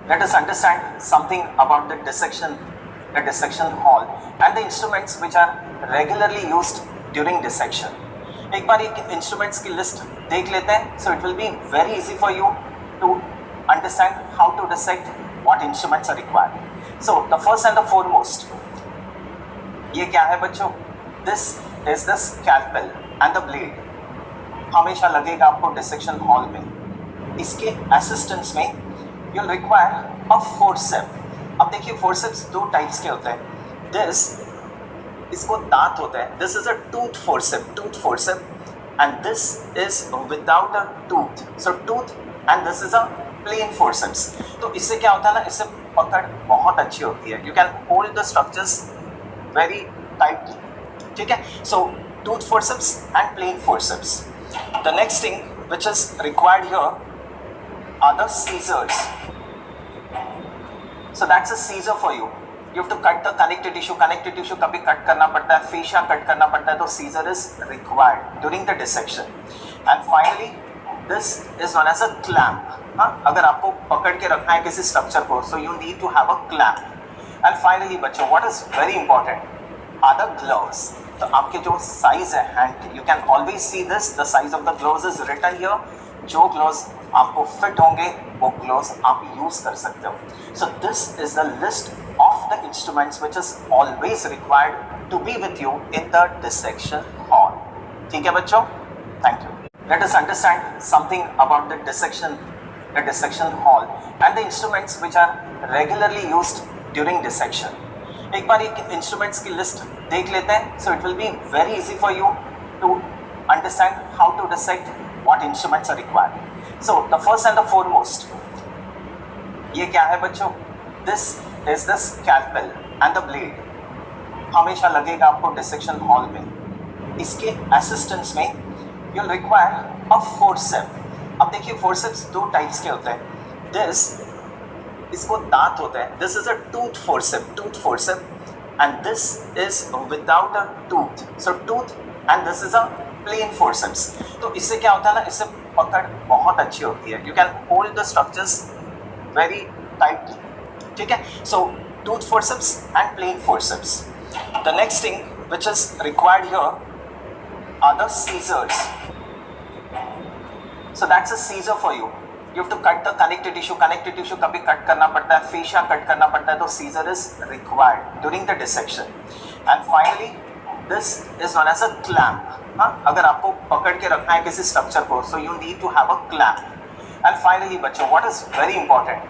let us understand something about the dissection hall and the instruments which are regularly used during dissection. एक बार एक instruments की list देख लेते हैं, so it will be very easy for you to understand how to dissect what instruments are required. So the first and the foremost, ये क्या है बच्चों? This is the scalpel and the blade. हमेशा लगेगा आपको dissection hall में. इसके assistance में you'll require a forceps. अब देखिए forceps दो टाइप्स के होते हैं. This इसको दांत होता है. This is a tooth forceps, and this is without a tooth. So tooth and this is a plain forceps. तो इससे क्या होता है ना, इससे पकड़ बहुत अच्छी होती है. You can hold the structures very tightly. ठीक है? So tooth forceps and plain forceps. The next thing which is required here are the scissors. So that's a scissor for you. You have to cut the connective tissue. Connective tissue कभी cut करना पड़ता है, fascia cut करना पड़ता है, तो scissor is required during the dissection. And finally, this is known as a clamp. हाँ, अगर आपको पकड़ के रखना है किसी structure को, so you need to have a clamp. And finally, बच्चों, what is very important are the gloves. तो आपके जो size है hand, you can always see this. The size of the gloves is written here. जो gloves आपको fit होंगे, वो gloves आप use कर सकते हो. So this is the list of the instruments which is always required to be with you in the dissection hall. ठीक है बच्चों? Thank you. Let us understand something about the dissection hall and the instruments which are regularly used during dissection. एक बार एक instruments की list देख लेते हैं, so it will be very easy for you to understand how to dissect what instruments are required. So the first and the foremost, ये क्या है बच्चों? This is the scalpel and the blade. हमेशा लगेगा आपको dissection hall में. इसके assistance में you'll require a forceps. अब देखिए forceps दो टाइप्स के होते हैं. This इसको दांत होता है. This is a tooth forceps, and this is without a tooth. So tooth and this is a plain forceps. तो इससे क्या होता है ना, इससे पकड़ बहुत अच्छी होती है. You can hold the structures very tightly. ठीक है? So tooth forceps and plain forceps. The next thing which is required here are the scissors. So that's a scissor for you. You have to cut the connective tissue. Connective tissue कभी cut करना पड़ता है, fascia cut करना पड़ता है, तो scissor is required during the dissection. And finally, this is known as a clamp. हाँ, अगर आपको पकड़ के रखना है किसी structure को, so you need to have a clamp. And finally, बच्चों, what is very important